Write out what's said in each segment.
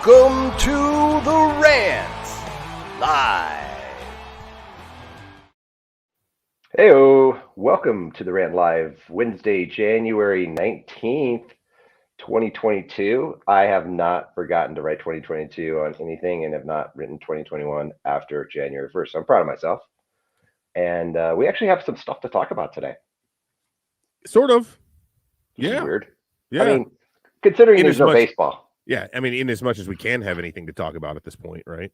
Welcome to the Rant Live. Heyo, welcome to the Rant Live, Wednesday, January 19th, 2022. I have not forgotten to write 2022 on anything and have not written 2021 after January 1st. So I'm proud of myself. And we actually have some stuff to talk about today. Sort of. Which is weird. Yeah. I mean, considering there's no baseball. Yeah, I mean, in as much as we can have anything to talk about at this point, right?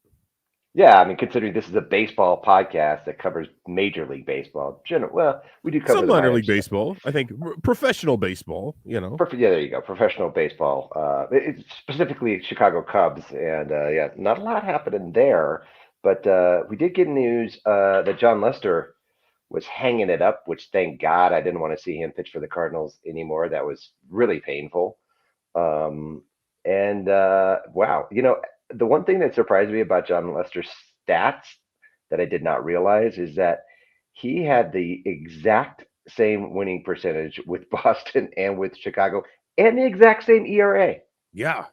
Yeah, I mean, considering this is a baseball podcast that covers Major League Baseball. Well, we do cover some the minor league baseball. I think professional baseball, Yeah, there you go. Professional baseball. It's specifically Chicago Cubs. And yeah, not a lot happening there. But we did get news that Jon Lester was hanging it up, which thank God I didn't want to see him pitch for the Cardinals anymore. That was really painful. Wow, the one thing that surprised me about Jon Lester's stats that I did not realize is that he had the exact same winning percentage with Boston and with Chicago and the exact same ERA. Yeah.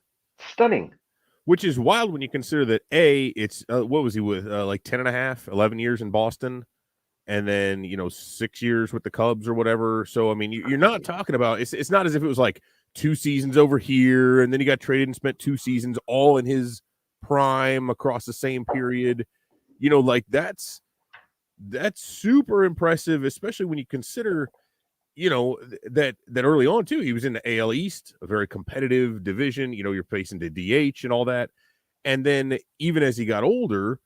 Stunning. Which is wild when you consider that, it's what was he with? Like 10 and a half, 11 years in Boston, and then, 6 years with the Cubs or whatever. So, I mean, you're not talking about, it's not as if it was like 2 seasons over here, and then he got traded and spent 2 seasons all in his prime across the same period. Like that's super impressive, especially when you consider, that early on too, he was in the AL East, a very competitive division. You're facing the DH and all that. And then even as he got older,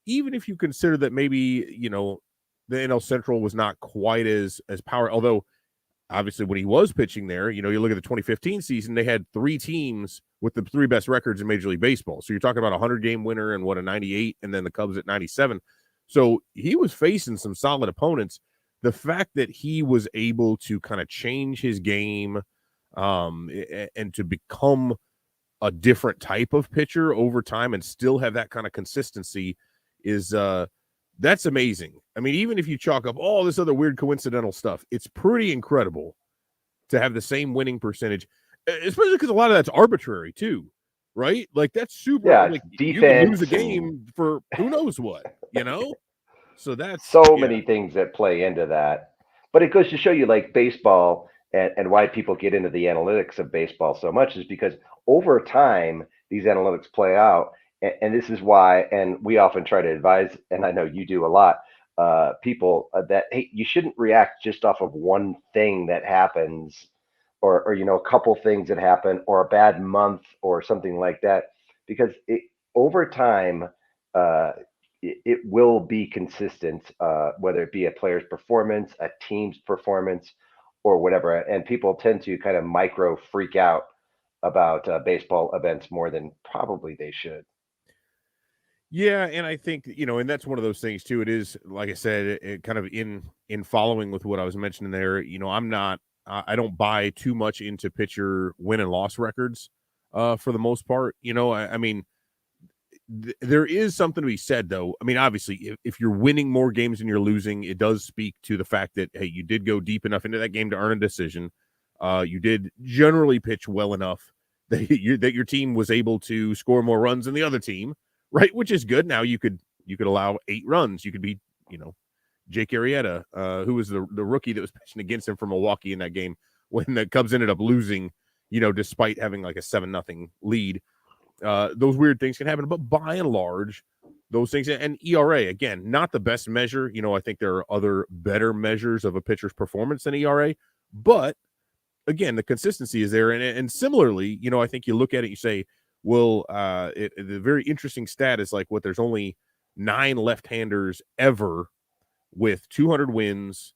even if you consider that maybe, the NL Central was not quite as power, although obviously when he was pitching there, you look at the 2015 season, they had 3 teams with the 3 best records in Major League Baseball. So you're talking about a 100-game winner and a 98, and then the Cubs at 97. So he was facing some solid opponents. The fact that he was able to kind of change his game and to become a different type of pitcher over time and still have that kind of consistency is that's amazing. I mean, even if you chalk up all this other weird coincidental stuff, it's pretty incredible to have the same winning percentage, especially because a lot of that's arbitrary too, right? Like that's super. Yeah, like, you can lose a game for who knows what, So that's many things that play into that. But it goes to show you, like, baseball and why people get into the analytics of baseball so much is because over time these analytics play out. And this is why, and we often try to advise, and I know you do a lot, people that, hey, you shouldn't react just off of one thing that happens or a couple things that happen or a bad month or something like that, because over time, it will be consistent, whether it be a player's performance, a team's performance, or whatever. And people tend to kind of micro freak out about baseball events more than probably they should. Yeah, and I think, and that's one of those things too. It is, like I said, it kind of in following with what I was mentioning there, I don't buy too much into pitcher win and loss records for the most part. I mean, there is something to be said, though. I mean, obviously, if you're winning more games than you're losing, it does speak to the fact that, hey, you did go deep enough into that game to earn a decision. You did generally pitch well enough that your team was able to score more runs than the other team. Right, which is good. Now you could allow 8 runs. You could be, Jake Arrieta, who was the rookie that was pitching against him for Milwaukee in that game when the Cubs ended up losing, despite having like a 7-0 lead. Those weird things can happen, but by and large, those things, and ERA, again, not the best measure. I think there are other better measures of a pitcher's performance than ERA, but again, the consistency is there. And similarly, I think you look at it, you say, well, the very interesting stat is like there's only 9 left-handers ever with 200 wins,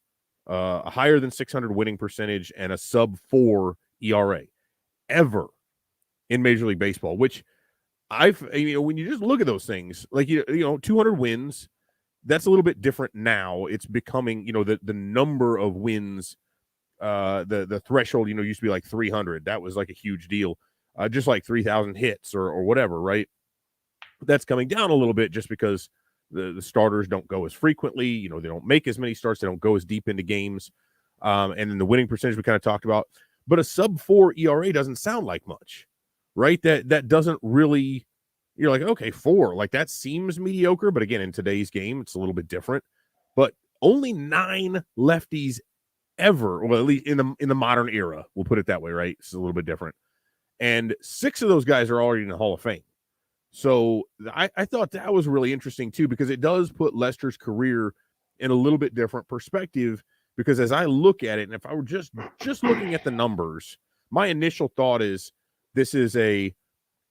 a higher than 600 winning percentage, and a sub-4 ERA ever in Major League Baseball, which when you just look at those things, like, 200 wins, that's a little bit different now. It's becoming, the number of wins, the threshold, used to be like 300. That was like a huge deal. Just like 3,000 hits or whatever, right? That's coming down a little bit just because the starters don't go as frequently. They don't make as many starts. They don't go as deep into games. And then the winning percentage we kind of talked about. But a sub-4 ERA doesn't sound like much, right? That doesn't really you're like, okay, 4, like that seems mediocre. But again, in today's game, it's a little bit different. But only 9 lefties ever, well, at least in the modern era, we'll put it that way, right? It's a little bit different. And 6 of those guys are already in the Hall of Fame. So I thought that was really interesting too, because it does put Lester's career in a little bit different perspective. Because as I look at it, and if I were just looking at the numbers, my initial thought is this is a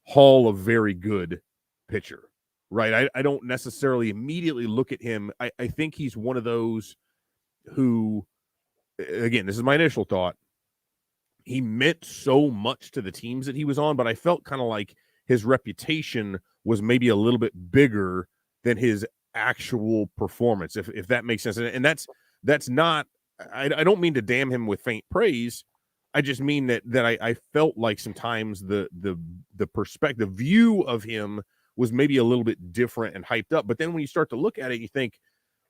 Hall of very good pitcher, right? I don't necessarily immediately look at him. I think he's one of those who, again, this is my initial thought, he meant so much to the teams that he was on, but I felt kind of like his reputation was maybe a little bit bigger than his actual performance, if that makes sense. And that's not, I don't mean to damn him with faint praise. I just mean that I felt like sometimes the perspective view of him was maybe a little bit different and hyped up. But then when you start to look at it, you think,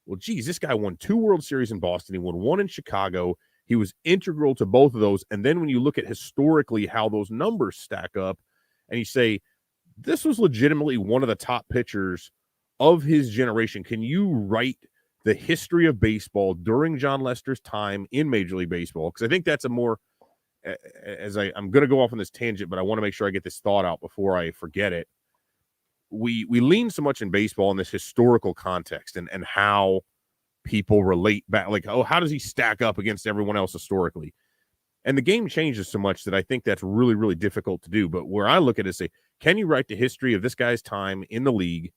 well, geez, this guy won 2 World Series in Boston. He won 1 in Chicago. He was integral to both of those. And then when you look at historically how those numbers stack up, and you say, this was legitimately one of the top pitchers of his generation. Can you write the history of baseball during Jon Lester's time in Major League Baseball? Because I think that's a more, I'm going to go off on this tangent, but I want to make sure I get this thought out before I forget it. We lean so much in baseball in this historical context and how people relate back, like, oh, how does he stack up against everyone else historically? And the game changes so much that I think that's really, really difficult to do. But where I look at it is say, can you write the history of this guy's time in the league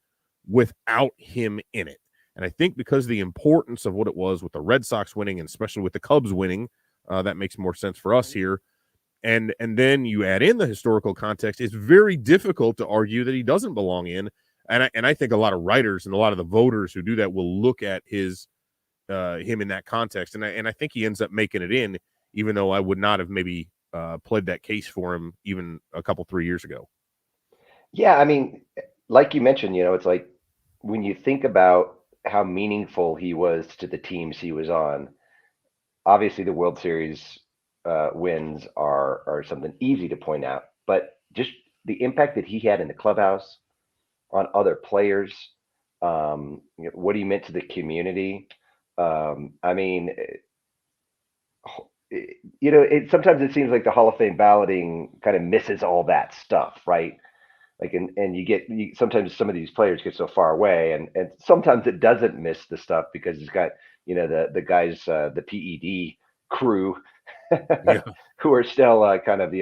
without him in it? And I think because of the importance of what it was with the Red Sox winning, and especially with the Cubs winning, that makes more sense for us here. And then you add in the historical context, it's very difficult to argue that he doesn't belong in. And I think a lot of writers and a lot of the voters who do that will look at his him in that context. And I think he ends up making it in, even though I would not have maybe pled that case for him even a couple, 3 years ago. Yeah, I mean, like you mentioned, it's like when you think about how meaningful he was to the teams he was on, obviously the World Series wins are something easy to point out, but just the impact that he had in the clubhouse on other players, what he meant to the community. I mean, sometimes it seems like the Hall of Fame balloting kind of misses all that stuff, right? Like, and sometimes some of these players get so far away, and sometimes it doesn't miss the stuff because it's got, the guys, the PED crew who are still kind of,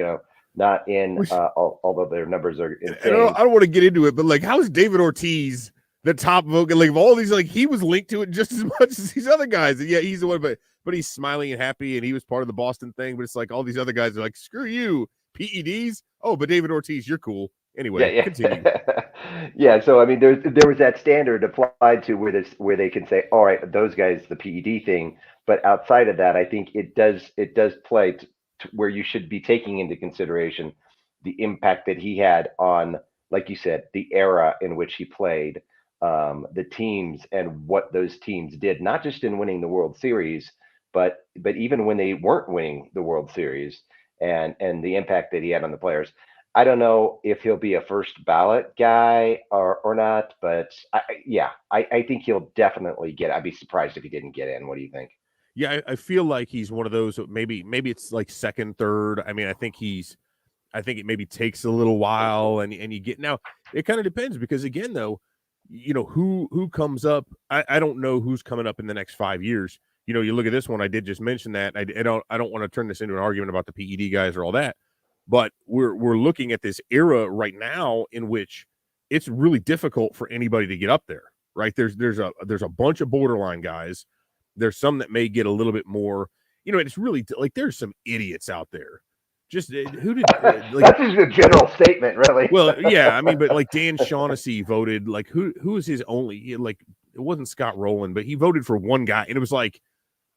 not in, although their numbers are insane. I don't want to get into it, but like, how is David Ortiz the top vote? Like, of all these, like, he was linked to it just as much as these other guys. And yeah, he's the one, but he's smiling and happy, and he was part of the Boston thing. But it's like all these other guys are like, screw you, PEDs. Oh, but David Ortiz, you're cool. Anyway, continue. Yeah, so I mean, there was that standard applied to where they can say, all right, those guys, the PED thing. But outside of that, I think it does play to where you should be taking into consideration the impact that he had on, like you said, the era in which he played, the teams, and what those teams did, not just in winning the World Series, but even when they weren't winning the World Series, and the impact that he had on the players. I don't know if he'll be a first ballot guy or not, but I think he'll definitely get it. I'd be surprised if he didn't get in. What do you think? Yeah, I feel like he's one of those, maybe it's like second, third. I mean, I think it maybe takes a little while, and you get, now it kind of depends, because again, though, who comes up, I don't know who's coming up in the next 5 years. You look at this one, I did just mention that. I don't want to turn this into an argument about the PED guys or all that. But we're looking at this era right now in which it's really difficult for anybody to get up there, right? There's a bunch of borderline guys. There's some that may get a little bit more, it's really like there's some idiots out there. Just who did that's just a general statement, really. Well, yeah, I mean, but like Dan Shaughnessy voted, like who was his only, like it wasn't Scott Rowland, but he voted for one guy, and it was like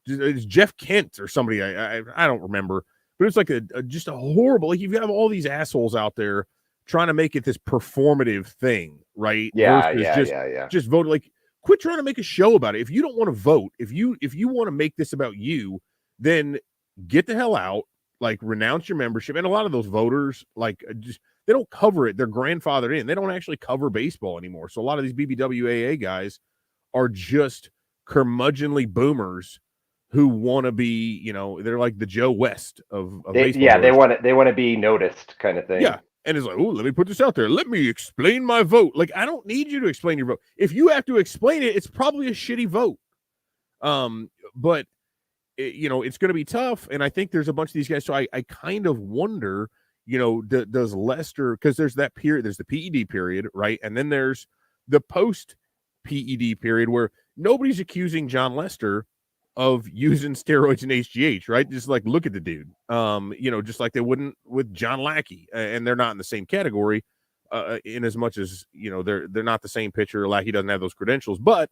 it's Jeff Kent or somebody. I don't remember. But it's like just a horrible, like you have all these assholes out there trying to make it this performative thing, right? Yeah. Just vote. Like, quit trying to make a show about it. If you don't want to vote, if you want to make this about you, then get the hell out. Like, renounce your membership. And a lot of those voters, like, they don't cover it. They're grandfathered in. They don't actually cover baseball anymore. So a lot of these BBWAA guys are just curmudgeonly boomers who want to be, they're like the Joe West of baseball. Yeah, they want to be noticed, kind of thing. Yeah, and it's like, oh, let me put this out there. Let me explain my vote. Like, I don't need you to explain your vote. If you have to explain it, it's probably a shitty vote. But it's going to be tough, and I think there's a bunch of these guys. So I kind of wonder, does Lester, because there's that period, there's the PED period, right, and then there's the post PED period where nobody's accusing Jon Lester of using steroids and HGH, right? Just like, look at the dude, just like they wouldn't with John Lackey, and they're not in the same category, in as much as, they're not the same pitcher. Lackey doesn't have those credentials, but,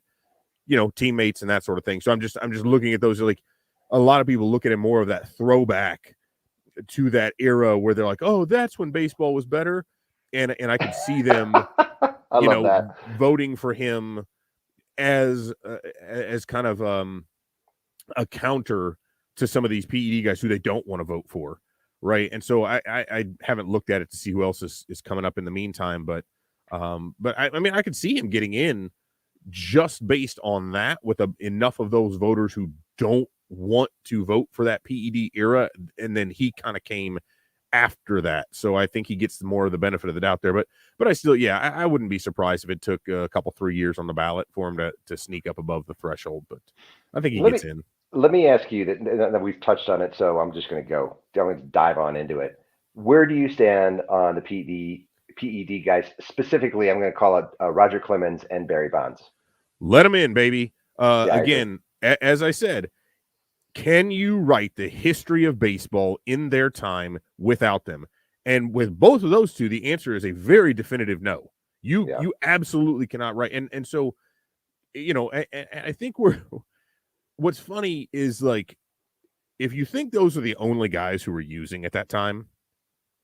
teammates and that sort of thing. So I'm just looking at those, like, a lot of people look at it more of that throwback to that era where they're like, oh, that's when baseball was better. And I could see them, voting for him as kind of, a counter to some of these PED guys who they don't want to vote for, right? And so I haven't looked at it to see who else is coming up in the meantime, but I mean, I could see him getting in just based on that, with enough of those voters who don't want to vote for that PED era, and then he kind of came after that, so I think he gets more of the benefit of the doubt there. But I still, I wouldn't be surprised if it took a couple 3 years on the ballot for him to sneak up above the threshold, but I think he gets in. Let me ask you that we've touched on it, so I'm just going to dive on into it. Where do you stand on the PED guys? Specifically, I'm going to call it Roger Clemens and Barry Bonds. Let them in, baby. Again, as I said, can you write the history of baseball in their time without them? And with both of those two, the answer is a very definitive no. You absolutely cannot write. And so, I think what's funny is, like, if you think those are the only guys who were using at that time,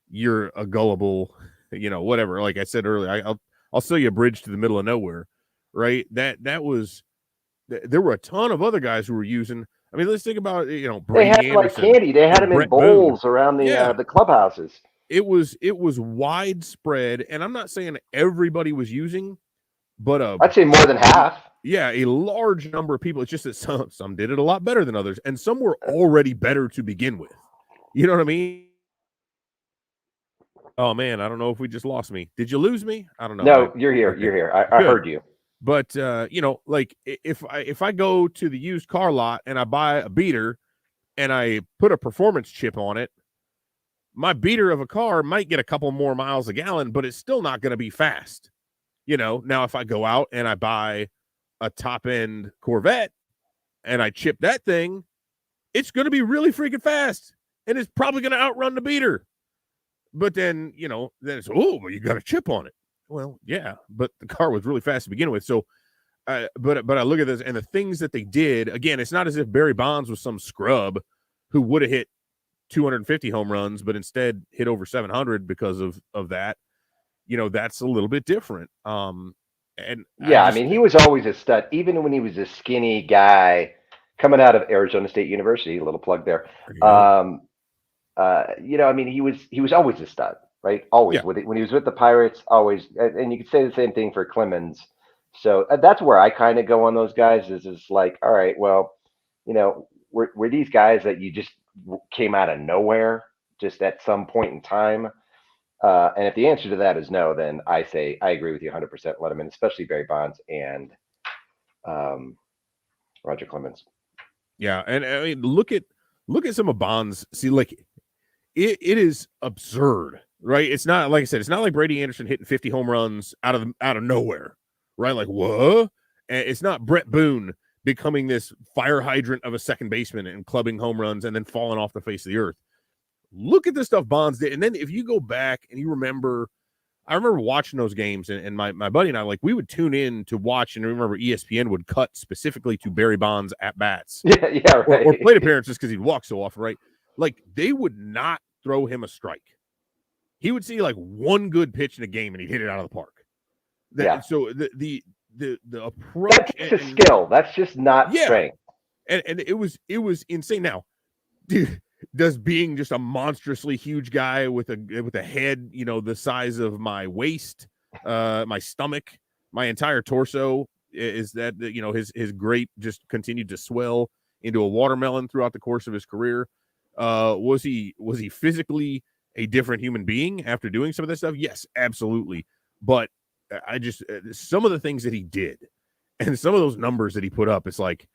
you're a gullible, whatever. Like I said earlier, I'll sell you a bridge to the middle of nowhere, right? There were a ton of other guys who were using. I mean, let's think about, Brady they had Anderson, like candy. They had them in bowls around the clubhouses. It was widespread, and I'm not saying everybody was using, but I'd say more than half. Yeah, a large number of people. It's just that some did it a lot better than others, and some were already better to begin with. You know what I mean? Oh man, I don't know if we just lost me. Did you lose me? I don't know. No, you're here. Okay. You're here. I heard you. But like, if I go to the used car lot and I buy a beater and I put a performance chip on it, my beater of a car might get a couple more miles a gallon, but it's still not going to be fast. Now if I go out and I buy a top end Corvette and I chip that thing, it's going to be really freaking fast, and it's probably going to outrun the beater. But then, then it's, oh, but you got a chip on it. Well, yeah, but the car was really fast to begin with. So, but I look at this and the things that they did. Again, it's not as if Barry Bonds was some scrub who would have hit 250 home runs, but instead hit over 700 because of that. That's a little bit different. And I mean, he was always a stud, even when he was a skinny guy coming out of Arizona State University. A little plug there. I mean, he was always a stud. Right, always when he was with the Pirates, always, and you could say the same thing for Clemens. So that's where I kind of go on those guys. Is like, all right, well, were these guys that you just came out of nowhere, just at some point in time? And if the answer to that is no, then I say I agree with you 100%. Let him in, especially Barry Bonds and Roger Clemens. Yeah, and I mean, look at some of Bonds. See, like, it is absurd. Right, it's not, like I said, it's not like Brady Anderson hitting 50 home runs out of nowhere, right? Like, what? And it's not Brett Boone becoming this fire hydrant of a second baseman and clubbing home runs and then falling off the face of the earth. Look at the stuff Bonds did, and then if you go back and you remember, I remember watching those games, and my buddy and I, like, we would tune in to watch, and I remember ESPN would cut specifically to Barry Bonds at bats, right. or plate appearances because he'd walk so often, right? Like, they would not throw him a strike. He would see like one good pitch in a game and he'd hit it out of the park. So the approach, that's just a skill. That's just not strength. And it was insane. Now, dude, does being just a monstrously huge guy with a head, the size of my waist, my stomach, my entire torso, is that, his grape just continued to swell into a watermelon throughout the course of his career. Was he physically a different human being after doing some of this stuff? Yes, absolutely. But I just, some of the things that he did and some of those numbers that he put up, it's like,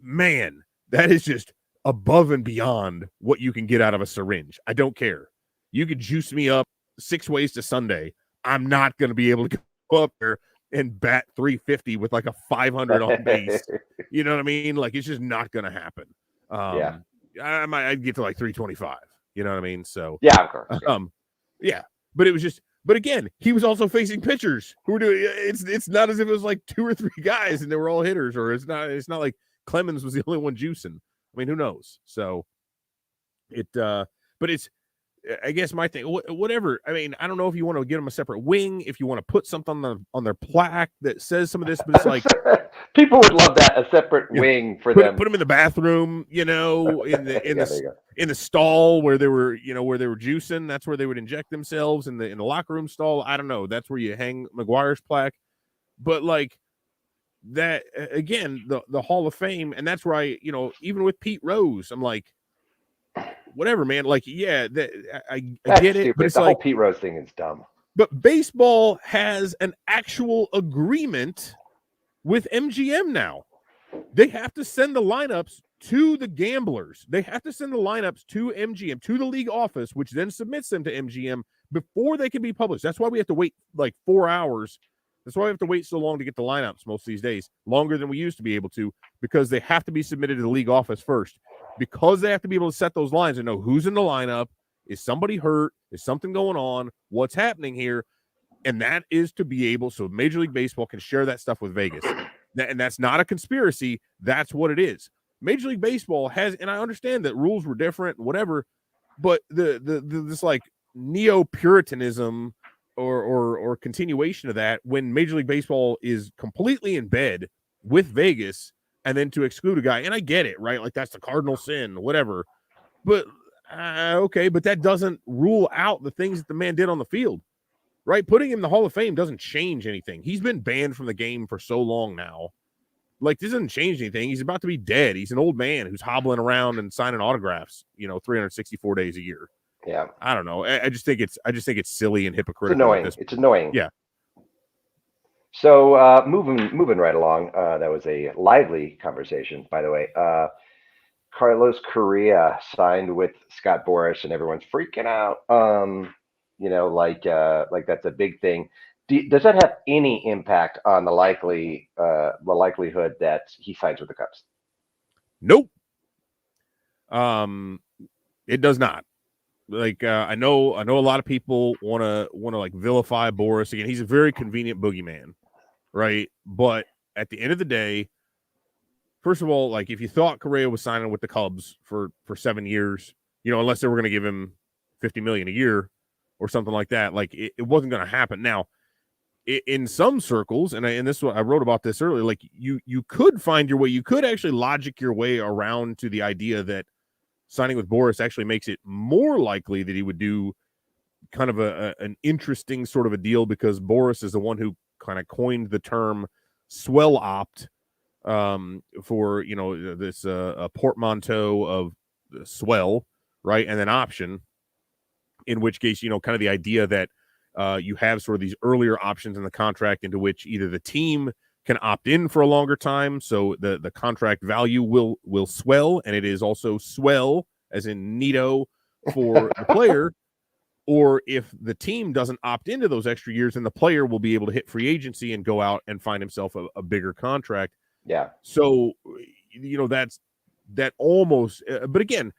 man, that is just above and beyond what you can get out of a syringe. I don't care. You could juice me up 6 ways to Sunday. I'm not going to be able to go up there and bat 350 with like a 500 on base. You know what I mean? Like, it's just not going to happen. Yeah. I'd get to like 325. You know what I mean? So yeah, of course. Yeah. But it was just, but again, he was also facing pitchers who were doing. It's not as if it was like 2 or 3 guys and they were all hitters, or it's not like Clemens was the only one juicing. I mean, who knows? So but it's, I guess my thing, whatever. I mean, I don't know if you want to get them a separate wing, if you want to put something on their plaque that says some of this, but it's like people would love that, a separate wing for them. Put them in the bathroom, in the stall where they were, where they were juicing. That's where they would inject themselves in the locker room stall. I don't know. That's where you hang McGuire's plaque. But like that again, the Hall of Fame, and that's where I, even with Pete Rose, I'm like, whatever, man. Like, yeah, I get it, but it's the like whole Pete Rose thing is dumb. But baseball has an actual agreement with MGM now. They have to send the lineups to the gamblers. They have to send the lineups to MGM, to the league office, which then submits them to MGM before they can be published. That's why we have to wait like 4 hours. That's why we have to wait so long to get the lineups most of these days, longer than we used to be able to, because they have to be submitted to the league office first. Because they have to be able to set those lines and know who's in the lineup. Is somebody hurt? Is something going on? What's happening here? And that is to be able, so Major League Baseball can share that stuff with Vegas. And that's not a conspiracy. That's what it is. Major League Baseball has, and I understand that rules were different, whatever, but this like neo-Puritanism or continuation of that, when Major League Baseball is completely in bed with Vegas, and then to exclude a guy, and I get it, right? Like, that's the cardinal sin, whatever. But, okay, but that doesn't rule out the things that the man did on the field, right? Putting him in the Hall of Fame doesn't change anything. He's been banned from the game for so long now. Like, this doesn't change anything. He's about to be dead. He's an old man who's hobbling around and signing autographs, 364 days a year. Yeah. I don't know. I just think it's silly and hypocritical. It's annoying. Yeah. So moving right along, that was a lively conversation, by the way. Carlos Correa signed with Scott Boras, and everyone's freaking out. Like that's a big thing. Does that have any impact on the likelihood that he signs with the Cubs? Nope. It does not. Like, I know a lot of people want to like vilify Boras again. He's a very convenient boogeyman, right? But at the end of the day, first of all, like, if you thought Correa was signing with the Cubs for 7 years, unless they were going to give him $50 million a year or something like that, like it wasn't going to happen. Now, in some circles, and this is what I wrote about this earlier, like you could find your way, you could actually logic your way around to the idea that signing with Boras actually makes it more likely that he would do kind of an interesting sort of a deal, because Boras is the one who kind of coined the term swell opt for, this a portmanteau of swell, right? And then option, in which case, kind of the idea that you have sort of these earlier options in the contract into which either the team can opt in for a longer time, so the contract value will swell, and it is also swell, as in neato, for the player, or if the team doesn't opt into those extra years, then the player will be able to hit free agency and go out and find himself a bigger contract. Yeah. So, that almost, but again,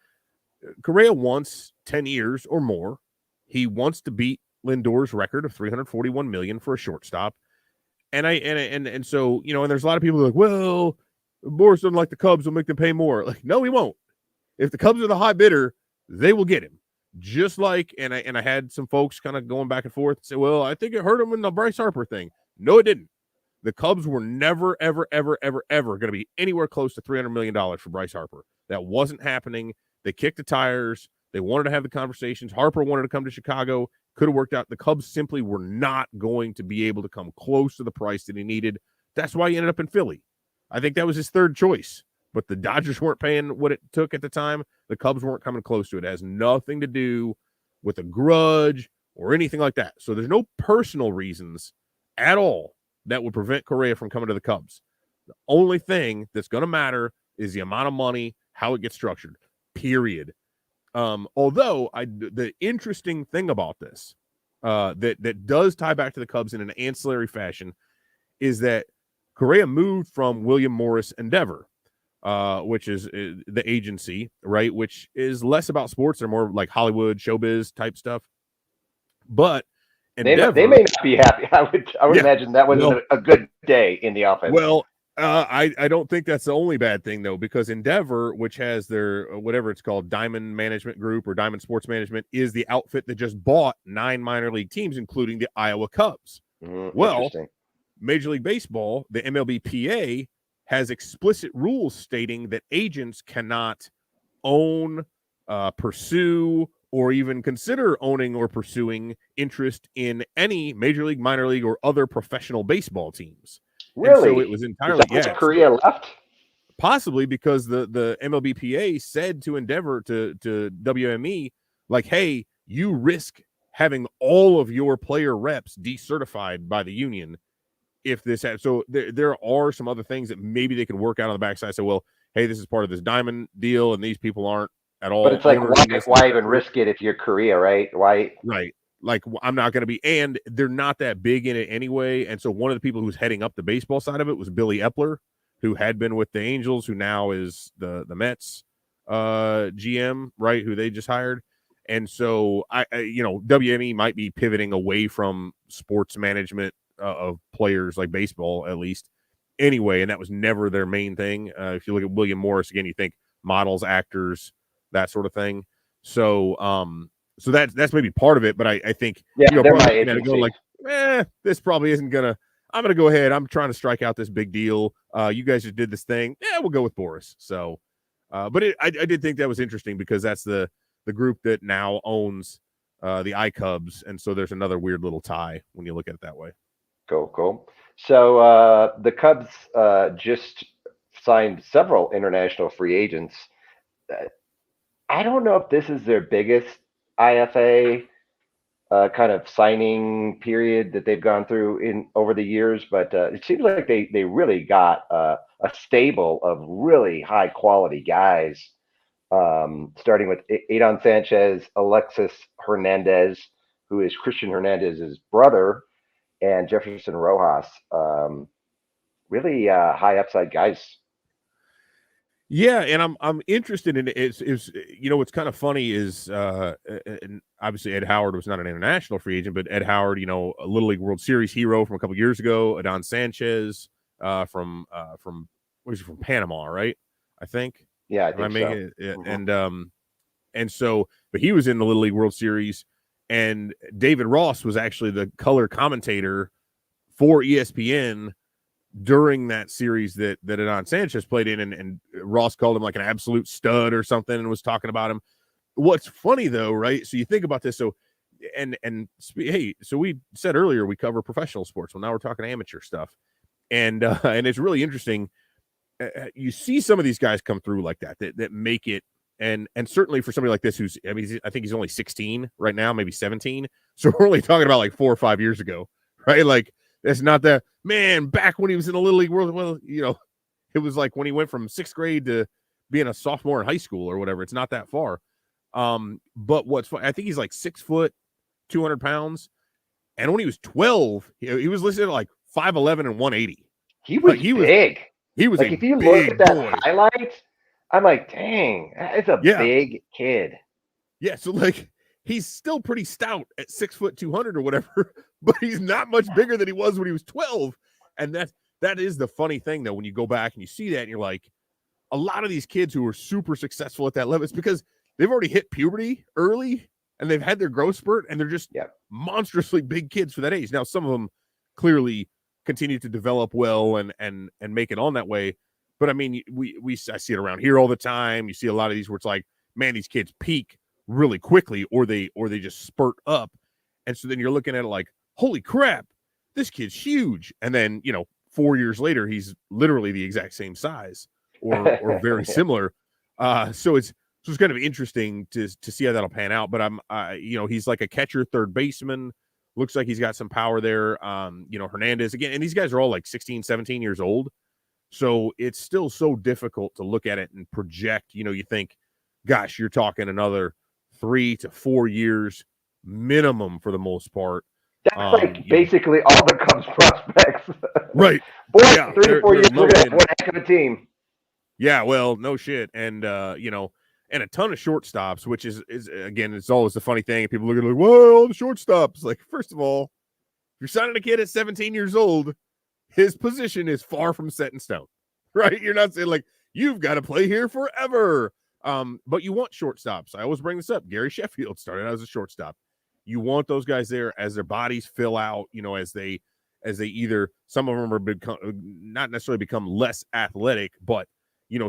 Correa wants 10 years or more. He wants to beat Lindor's record of $341 million for a shortstop. And so, and there's a lot of people who are like, well, Boras doesn't like the Cubs, will make them pay more. Like, no, he won't. If the Cubs are the high bidder, they will get him. Just like, and I had some folks kind of going back and forth and say, well, I think it hurt him in the Bryce Harper thing. No, it didn't. The Cubs were never, ever, ever, ever, ever going to be anywhere close to $300 million for Bryce Harper. That wasn't happening. They kicked the tires. They wanted to have the conversations. Harper wanted to come to Chicago. Could have worked out. The Cubs simply were not going to be able to come close to the price that he needed. That's why he ended up in Philly. I think that was his third choice. But the Dodgers weren't paying what it took at the time. The Cubs weren't coming close to it. It has nothing to do with a grudge or anything like that. So there's no personal reasons at all that would prevent Correa from coming to the Cubs. The only thing that's going to matter is the amount of money, how it gets structured, period. Although the interesting thing about this that does tie back to the Cubs in an ancillary fashion is that Correa moved from William Morris Endeavor, which is the agency, right? Which is less about sports. They're more like Hollywood, showbiz type stuff. But Endeavor, they may not be happy. I would imagine that was a good day in the office. Well, I don't think that's the only bad thing, though, because Endeavor, which has their whatever it's called, Diamond Management Group or Diamond Sports Management, is the outfit that just bought 9 minor league teams, including the Iowa Cubs. Well, Major League Baseball, the MLBPA, has explicit rules stating that agents cannot own, pursue, or even consider owning or pursuing interest in any major league, minor league, or other professional baseball teams. Really? And so it was entirely Korea left? Possibly because the MLBPA said to Endeavor, to WME, like, hey, you risk having all of your player reps decertified by the union if this happens. So there are some other things that maybe they could work out on the backside. So, well, hey, this is part of this Diamond deal, and these people aren't at all. But it's like, why even risk it if you're Korea, right? Why? Right. Like, I'm not going to be, and they're not that big in it anyway. And so one of the people who's heading up the baseball side of it was Billy Epler, who had been with the Angels, who now is the Mets GM, right? Who they just hired. And so WME might be pivoting away from sports management of players like baseball, at least anyway. And that was never their main thing. If you look at William Morris again, you think models, actors, that sort of thing. So, so that's maybe part of it, but I think they're my agency. Go like, this probably isn't gonna. I'm gonna go ahead. I'm trying to strike out this big deal. You guys just did this thing. Yeah, we'll go with Boris. So, but I did think that was interesting because that's the group that now owns the iCubs, and so there's another weird little tie when you look at it that way. Cool. So the Cubs just signed several international free agents. I don't know if this is their biggest IFA kind of signing period that they've gone through over the years, but it seems like they really got a stable of really high quality guys, starting with Adon Sanchez, Alexis Hernandez, who is Christian Hernandez's brother, and Jefferson Rojas. Really high upside guys. Yeah, and I'm interested in it. It's what's kind of funny is and obviously Ed Howard was not an international free agent, but Ed Howard, a Little League World Series hero from a couple years ago. Adon Sanchez from Panama, right? I think. Yeah, I think so. Mm-hmm. And so, but he was in the Little League World Series, and David Ross was actually the color commentator for ESPN during that series that Adon Sanchez played in, and Ross called him like an absolute stud or something and was talking about him. What's funny though, right? So you think about this. So, hey, so we said earlier, we cover professional sports. Well, now we're talking amateur stuff. And it's really interesting. You see some of these guys come through like that make it. And certainly for somebody like this, I think he's only 16 right now, maybe 17. So we're only talking about like 4 or 5 years ago, right? Like, that's not that, man, back when he was in the Little League World. Well, it was like when he went from 6th grade to being a sophomore in high school or whatever. It's not that far. But what's fun, I think he's like 6 foot, 200 pounds. And when he was 12, he was listed at like 5'11" and 180. He was big. He was like, if you look at that highlight, I'm like, dang, it's a big kid. Yeah. So like, he's still pretty stout at 6 foot 200 or whatever, but he's not much bigger than he was when he was 12. And that is the funny thing though, when you go back and you see that and you're like, a lot of these kids who are super successful at that level, it's because they've already hit puberty early and they've had their growth spurt and they're just monstrously big kids for that age. Now, some of them clearly continue to develop well and make it on that way. But I mean, I see it around here all the time. You see a lot of these where it's like, man, these kids peak really quickly, or they just spurt up. And so then you're looking at it like, holy crap, this kid's huge. And then, 4 years later, he's literally the exact same size or very similar. So it's kind of interesting to see how that'll pan out. But he's like a catcher, third baseman. Looks like he's got some power there. Hernandez again, and these guys are all like 16, 17 years old. So it's still so difficult to look at it and project. You think, gosh, you're talking another 3 to 4 years minimum for the most part. That's basically all the Cubs prospects. Right. Boy, yeah, 3 to 4 years, we're going to have one heck of a team. Yeah, well, no shit. And, and a ton of shortstops, which is again, it's always the funny thing. People look at it like, well, the shortstops. Like, first of all, if you're signing a kid at 17 years old, his position is far from set in stone, right? You're not saying like, you've got to play here forever. But you want shortstops. I always bring this up. Gary Sheffield started out as a shortstop. You want those guys there as their bodies fill out, as they either, some of them are not necessarily become less athletic, but,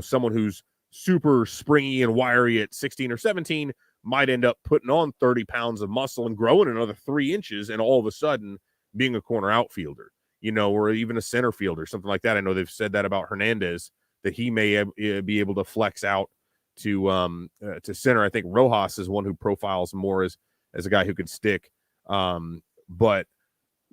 someone who's super springy and wiry at 16 or 17 might end up putting on 30 pounds of muscle and growing another 3 inches and all of a sudden being a corner outfielder, or even a center fielder, something like that. I know they've said that about Hernandez, that he may be able to flex out to center. I think Rojas is one who profiles more as a guy who could stick. But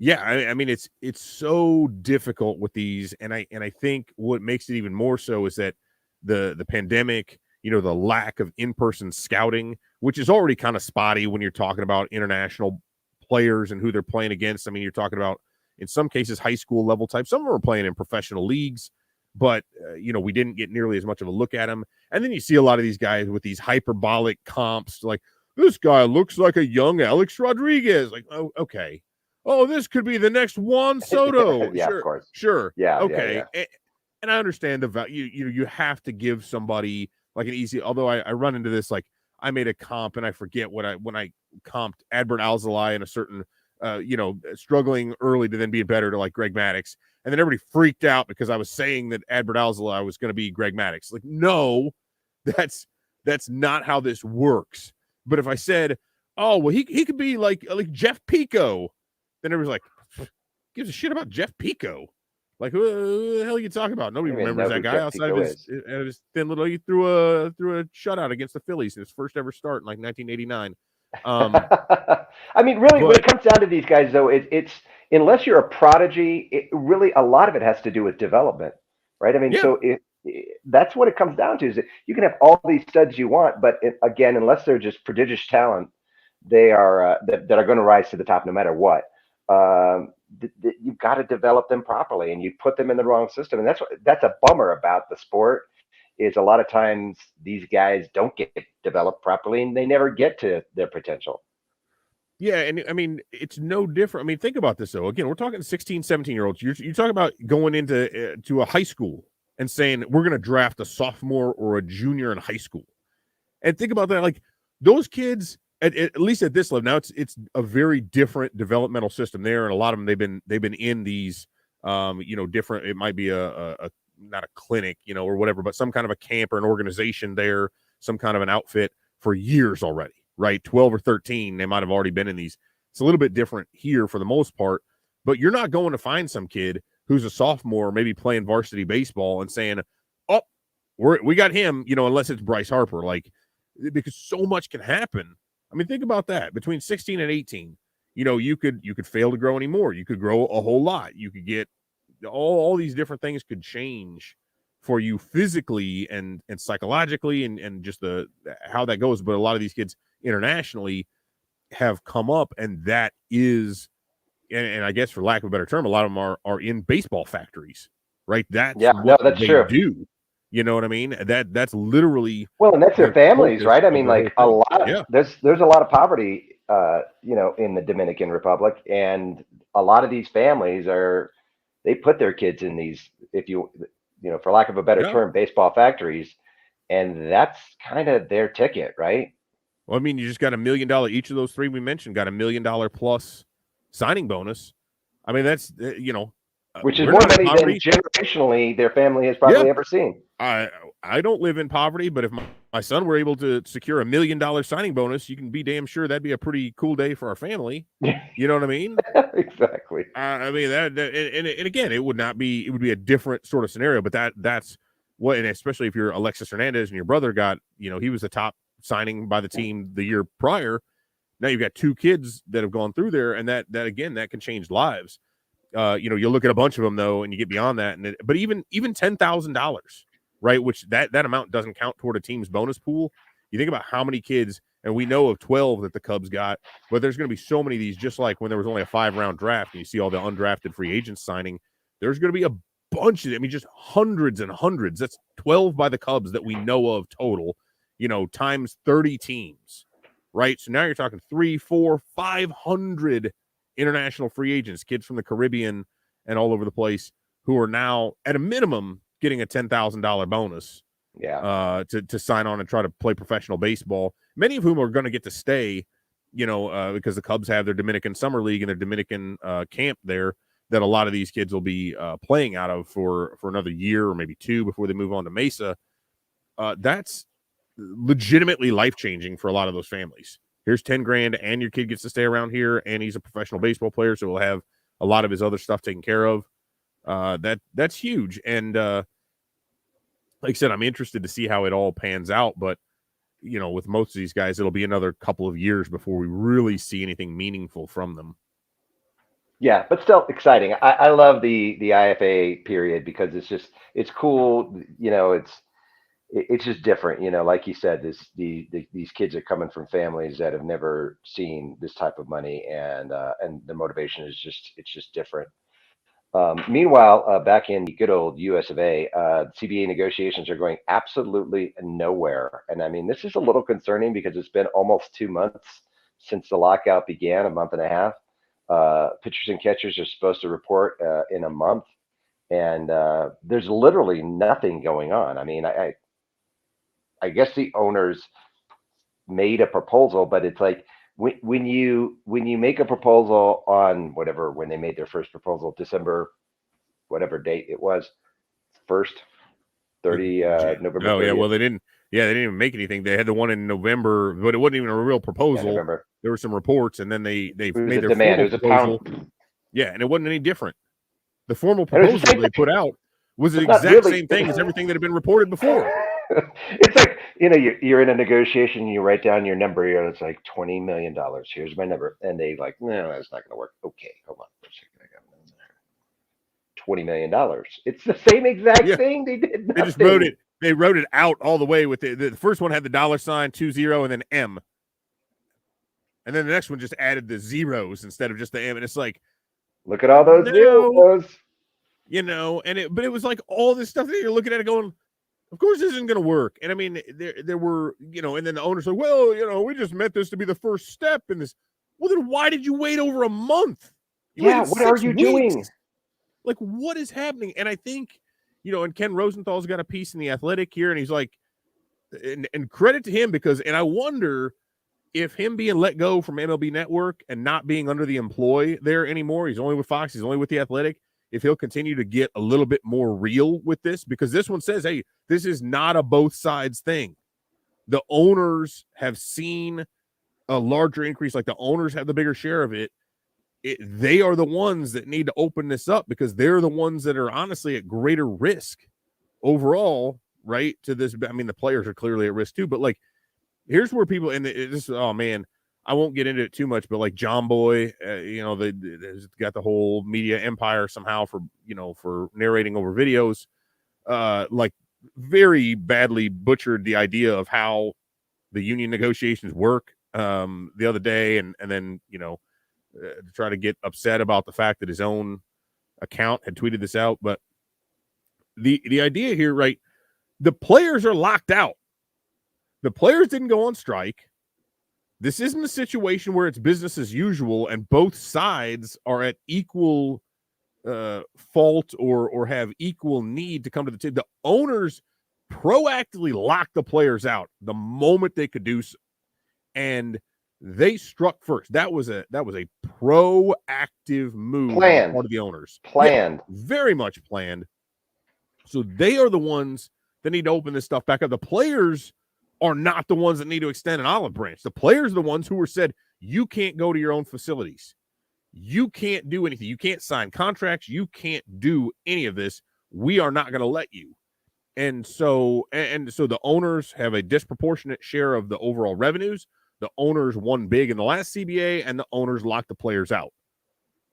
yeah, I mean, it's so difficult with these. And I think what makes it even more so is that the pandemic, the lack of in-person scouting, which is already kind of spotty when you're talking about international players and who they're playing against. I mean, you're talking about, in some cases, high school level type. Some of them are playing in professional leagues, but, we didn't get nearly as much of a look at them. And then you see a lot of these guys with these hyperbolic comps, like, this guy looks like a young Alex Rodriguez. Like, oh, okay. Oh, this could be the next Juan Soto. Yeah, sure, of course. Sure. Yeah. Okay. Yeah. And I understand the value. You have to give somebody like an easy, although I run into this, like I made a comp and I forget when I comped Adbert Alzolay in a certain, struggling early to then being better to like Greg Maddux. And then everybody freaked out because I was saying that Adbert Alzolay was going to be Greg Maddux. Like, no, that's not how this works. But if I said, oh, well, he could be like Jeff Pico, then everyone's like, gives a shit about Jeff Pico. Like, who the hell are you talking about? Nobody remembers that guy outside of his thin little. He threw a shutout against the Phillies in his first ever start in like 1989. I mean, really, when it comes down to these guys, though, it's unless you're a prodigy, really a lot of it has to do with development, right? I mean, yeah. So that's what it comes down to. Is that you can have all these studs you want, but again, unless they're just prodigious talent, they are that are going to rise to the top no matter what. You've got to develop them properly, and you put them in the wrong system, and that's a bummer about the sport. Is a lot of times these guys don't get developed properly, and they never get to their potential. Yeah, and I mean, it's no different. I mean, think about this, though. Again, we're talking 16, 17-year-olds. You're talking about going into to a high school and saying, we're going to draft a sophomore or a junior in high school. And think about that. Like, those kids, at least at this level, now it's a very different developmental system there. And a lot of them, they've been in these, different, it might be a not a clinic, or whatever, but some kind of a camp or an organization there, some kind of an outfit for years already, right? 12 or 13, they might have already been in these. It's a little bit different here for the most part, but you're not going to find some kid who's a sophomore, maybe playing varsity baseball and saying, oh, we got him, unless it's Bryce Harper, like, because so much can happen. I mean, think about that. Between 16 and 18, you could fail to grow anymore. You could grow a whole lot. You could get all these different things could change for you physically and psychologically and just how that goes. But a lot of these kids internationally have come up, and that is, and I guess for lack of a better term, a lot of them are in baseball factories, right? That's they true. Do. You know what I mean? That's literally, well, and that's their families, right? I mean, like a lot. Yeah. There's a lot of poverty, in the Dominican Republic, and a lot of these families they put their kids in these, for lack of a better term, baseball factories, and that's kind of their ticket, right? Well, I mean, you just got $1 million. Each of those three we mentioned got $1 million plus signing bonus. I mean, that's which is more money than generationally their family has probably ever seen. I don't live in poverty, but if my son were able to secure $1 million signing bonus, you can be damn sure that'd be a pretty cool day for our family. You know what I mean? Exactly. I mean that and again, it would be a different sort of scenario, but that's what, and especially if you're Alexis Hernandez and your brother got, he was the top signing by the team the year prior. Now you've got 2 kids that have gone through there, and that again, that can change lives. You look at a bunch of them though, and you get beyond that, but even $10,000, right? Which that amount doesn't count toward a team's bonus pool. You think about how many kids, and we know of 12 that the Cubs got, but there's going to be so many of these, just like when there was only a 5-round draft and you see all the undrafted free agents signing, there's going to be a bunch of, just hundreds and hundreds. That's 12 by the Cubs that we know of total, times 30 teams, right? So now you're talking 300, 400, 500 international free agents, kids from the Caribbean and all over the place, who are now at a minimum getting a $10,000 bonus to sign on and try to play professional baseball, many of whom are going to get to stay, because the Cubs have their Dominican Summer League and their Dominican camp there that a lot of these kids will be playing out of for another year or maybe 2 before they move on to Mesa. That's legitimately life-changing for a lot of those families. Here's $10,000 and your kid gets to stay around here, and he's a professional baseball player, so he'll have a lot of his other stuff taken care of. That's huge. And like I said, I'm interested to see how it all pans out, but with most of these guys, it'll be another couple of years before we really see anything meaningful from them. Yeah, but still exciting. I love the IFA period because it's cool. It's just different. Like you said, these kids are coming from families that have never seen this type of money, and the motivation is just different. Meanwhile, back in the good old US of A, CBA negotiations are going absolutely nowhere. And I mean, this is a little concerning because it's been almost 2 months since the lockout began, a month and a half. Pitchers and catchers are supposed to report in a month, and there's literally nothing going on. I mean, I guess the owners made a proposal, but it's like when you make a proposal on when they made their first proposal, December, whatever date it was, 1st, November. Oh 30th. yeah, well they didn't even make anything. They had the one in November, but it wasn't even a real proposal. Yeah, there were some reports, and then they made their demand. It was proposal. a pound. Yeah, and it wasn't any different. The formal proposal they put out was the exact same thing as everything that had been reported before. It's like, you're in a negotiation, you write down your number, it's like $20 million. Here's my number. And they like, no, that's not going to work. Okay, hold on for a second. I got $20 million. It's the same exact thing. They did nothing. They just wrote it. They wrote it out all the way with the first one had the $, 20, and then M. And then the next one just added the zeros instead of just the M. And it's like, look at all those zeros. But it was like all this stuff that you're looking at it going, of course this isn't going to work. And I mean, there were, and then the owners like, well, we just meant this to be the first step in this. Well, then why did you wait over a month? What are you doing? Like, what is happening? And I think, and Ken Rosenthal's got a piece in The Athletic here, and he's like, and credit to him because, and I wonder if him being let go from MLB Network and not being under the employ there anymore, he's only with Fox, he's only with The Athletic, if he'll continue to get a little bit more real with this, because this one says, hey, this is not a both sides thing. The owners have seen a larger increase, like the owners have the bigger share of it. They are the ones that need to open this up because they're the ones that are honestly at greater risk overall, right? To this, I mean, the players are clearly at risk too, but like, here's where people, and this, oh man, I won't get into it too much, but like John Boy, they got the whole media empire somehow for narrating over videos, like very badly butchered the idea of how the union negotiations work the other day, and then to try to get upset about the fact that his own account had tweeted this out. But the idea here, right? The players are locked out. The players didn't go on strike. This isn't a situation where it's business as usual and both sides are at equal fault or have equal need to come to the table. The owners proactively locked the players out the moment they could do so. And they struck first. That was a proactive move on the part of the owners. Planned. Yeah, very much planned. So they are the ones that need to open this stuff back up. The players are not the ones that need to extend an olive branch. The players are the ones who were said, you can't go to your own facilities. You can't do anything. You can't sign contracts. You can't do any of this. We are not going to let you. And so the owners have a disproportionate share of the overall revenues. The owners won big in the last CBA, and the owners locked the players out.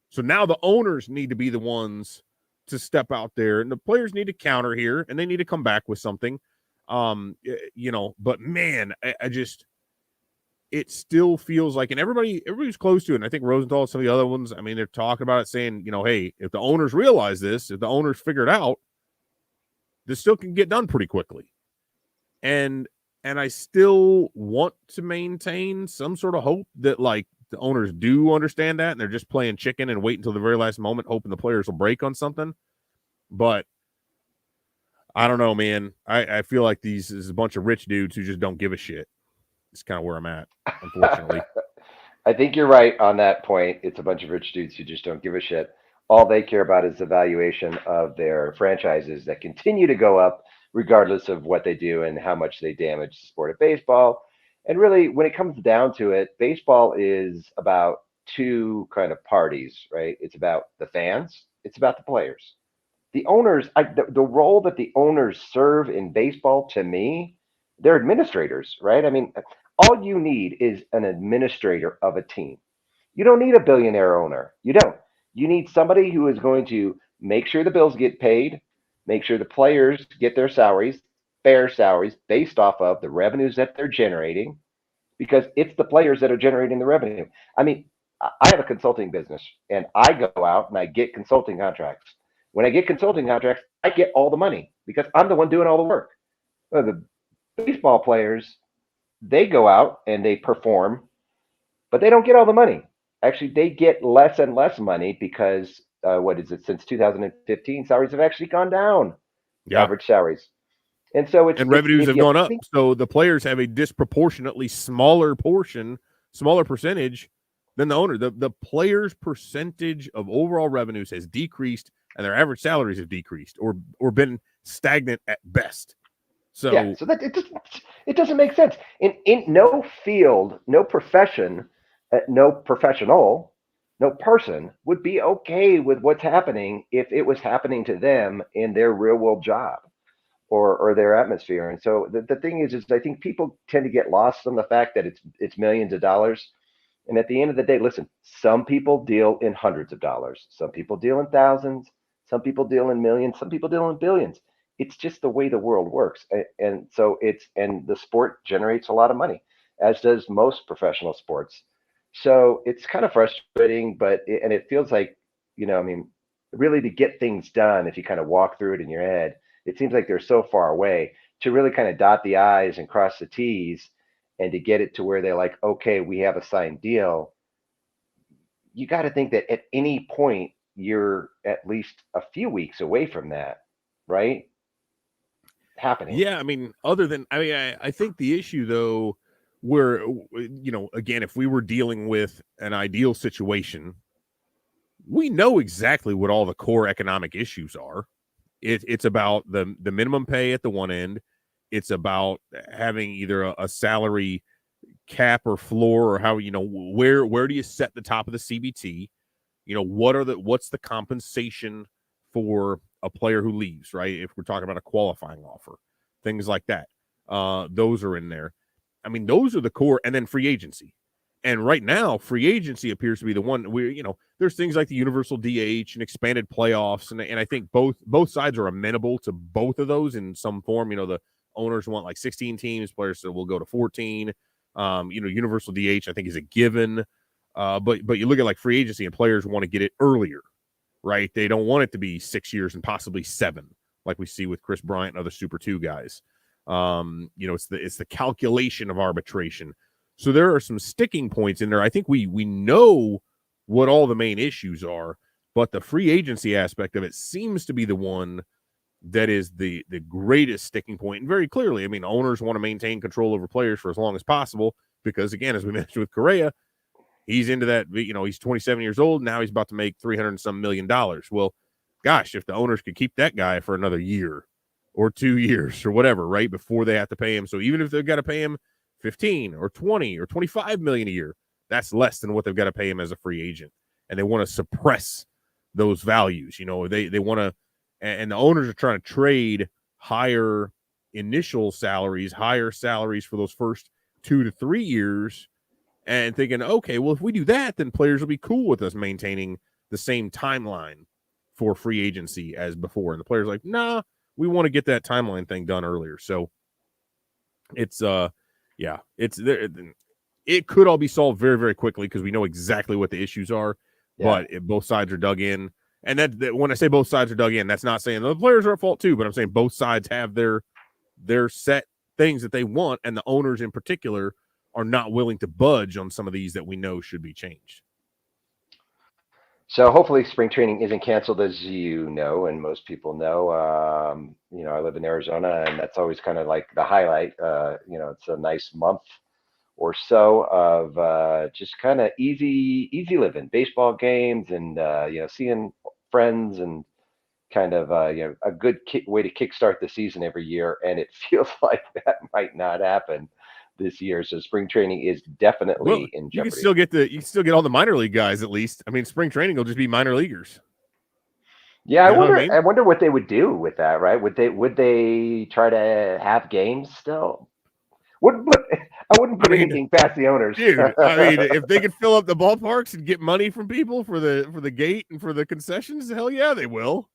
So now the owners need to be the ones to step out there, and the players need to counter here, and they need to come back with something. But man, I just, it still feels like, and everybody's close to it. And I think Rosenthal and some of the other ones, I mean, they're talking about it saying, hey, if the owners realize this, if the owners figure it out, this still can get done pretty quickly. And I still want to maintain some sort of hope that like the owners do understand that, and they're just playing chicken and wait until the very last moment, hoping the players will break on something. But I don't know, man. I feel like this is a bunch of rich dudes who just don't give a shit. It's kind of where I'm at, unfortunately. I think you're right on that point. It's a bunch of rich dudes who just don't give a shit. All they care about is the valuation of their franchises that continue to go up regardless of what they do and how much they damage the sport of baseball. And really, when it comes down to it, baseball is about two kind of parties, right? It's about the fans. It's about the players. The owners, the role that the owners serve in baseball, to me, they're administrators, right? I mean, all you need is an administrator of a team. You don't need a billionaire owner. You don't. You need somebody who is going to make sure the bills get paid, make sure the players get their salaries, fair salaries based off of the revenues that they're generating, because it's the players that are generating the revenue. I mean, I have a consulting business, and I go out and I get consulting contracts. When I get consulting contracts, I get all the money because I'm the one doing all the work. The baseball players, they go out and they perform, but they don't get all the money. Actually, they get less and less money because since 2015, salaries have actually gone down. Yeah. Average salaries. And so revenues have gone up. So the players have a disproportionately smaller percentage than the owner. The players' percentage of overall revenues has decreased, and their average salaries have decreased or been stagnant at best. So yeah, so that it doesn't make sense. In no field, no profession, no professional, no person would be okay with what's happening if it was happening to them in their real world job or their atmosphere. And so the thing is I think people tend to get lost on the fact that it's millions of dollars. And at the end of the day, listen, some people deal in hundreds of dollars. Some people deal in thousands. Some people deal in millions. Some people deal in billions. It's just the way the world works. And so the sport generates a lot of money, as does most professional sports. So it's kind of frustrating, and it feels like, I mean, really to get things done, if you kind of walk through it in your head, it seems like they're so far away to really kind of dot the I's and cross the T's and to get it to where they're like, okay, we have a signed deal. You got to think that at any point, you're at least a few weeks away from that, right? Happening. Yeah, I mean, I think the issue though, where again, if we were dealing with an ideal situation, we know exactly what all the core economic issues are. It's about the minimum pay at the one end. It's about having either a salary cap or floor, or how where do you set the top of the CBT? What's the compensation for a player who leaves, right? If we're talking about a qualifying offer, things like that, those are in there. I mean, those are the core, and then free agency. And right now, free agency appears to be the one where, there's things like the universal DH and expanded playoffs. And I think both sides are amenable to both of those in some form. The owners want like 16 teams, players will go to 14. Universal DH, I think, is a given. But you look at like free agency, and players want to get it earlier, right? They don't want it to be 6 years and possibly 7, like we see with Chris Bryant and other Super 2 guys. It's the calculation of arbitration. So there are some sticking points in there. I think we know what all the main issues are, but the free agency aspect of it seems to be the one that is the greatest sticking point. And very clearly, I mean, owners want to maintain control over players for as long as possible because, again, as we mentioned with Correa, he's into that, he's 27 years old. Now he's about to make $300 and some million. Well, gosh, if the owners could keep that guy for another year or 2 years or whatever, right? Before they have to pay him. So even if they've got to pay him 15 or 20 or 25 million a year, that's less than what they've got to pay him as a free agent. And they want to suppress those values. They want to, and the owners are trying to trade higher initial salaries, higher salaries for those first 2 to 3 years, and thinking, okay, well, if we do that, then players will be cool with us maintaining the same timeline for free agency as before. And the players are like, nah, we want to get that timeline thing done earlier. So it's it could all be solved very, very quickly because we know exactly what the issues are. Yeah. But both sides are dug in. And that when I say both sides are dug in, that's not saying the players are at fault too, but I'm saying both sides have their set things that they want, and the owners in particular are not willing to budge on some of these that we know should be changed. So hopefully spring training isn't canceled, as you know, and most people know. I live in Arizona, and that's always kind of like the highlight. It's a nice month or so of just kind of easy living, baseball games, and seeing friends, and kind of a good way to kickstart the season every year. And it feels like that might not happen this year. So spring training is definitely in jeopardy. You can still get all the minor league guys at least. I mean, spring training will just be minor leaguers. Yeah, I wonder what they would do with that, right? Would they try to have games still? I wouldn't put anything past the owners. Dude, I mean, if they could fill up the ballparks and get money from people for the gate and for the concessions, hell yeah, they will.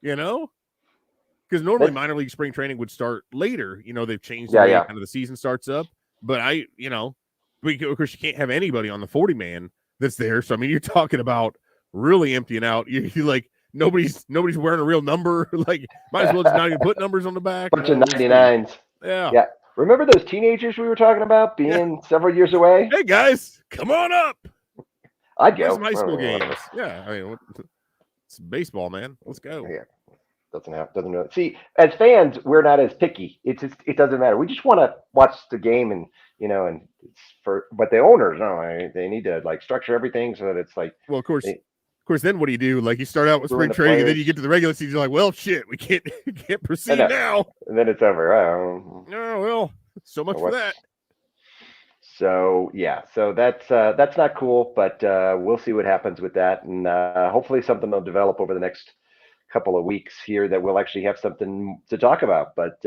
Because normally minor league spring training would start later. They've changed the way kind of the season starts up. But of course you can't have anybody on the 40-man that's there. So I mean, you're talking about really emptying out. You like nobody's wearing a real number. Like, might as well just not even put numbers on the back. Bunch of 99s. Yeah. Remember those teenagers we were talking about being several years away? Hey guys, come on up. I'd go. Some high school games. Yeah, I mean, it's baseball, man. Let's go. Yeah. Doesn't know. See, as fans, we're not as picky. It doesn't matter. We just want to watch the game, and but the owners, no, they need to like structure everything so that it's like. Well, of course, then what do you do? Like, you start out with spring training, and then you get to the regular season. You're like, well, shit, we can't proceed now. And then it's over. Oh well, so much for that. So yeah, so that's not cool, but we'll see what happens with that, and hopefully something will develop over the next couple of weeks here that we'll actually have something to talk about. But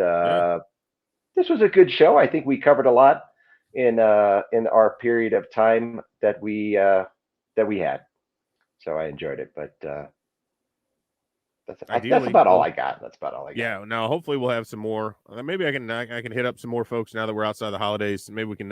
this was a good show. I think we covered a lot in our period of time that we had. So I enjoyed it. But that's about all I got. Yeah. Now, hopefully we'll have some more. Maybe I can hit up some more folks now that we're outside the holidays. Maybe we can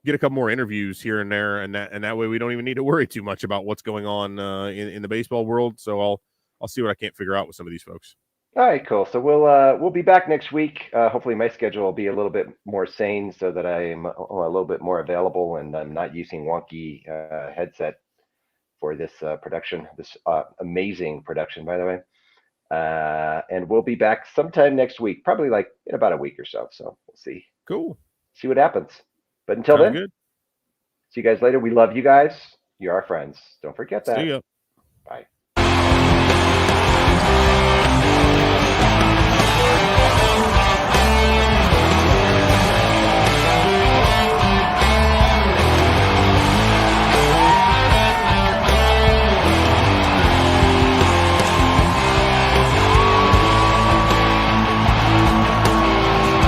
get a couple more interviews here and there, and that way we don't even need to worry too much about what's going on in the baseball world. So I'll see what I can't figure out with some of these folks. All right, cool. So we'll be back next week. Hopefully my schedule will be a little bit more sane so that I'm a little bit more available, and I'm not using wonky headset for this production, this amazing production, by the way. And we'll be back sometime next week, probably like in about a week or so. So we'll see. Cool. See what happens. But until then, good. See you guys later. We love you guys. You're our friends. Don't forget that. See ya. Bye.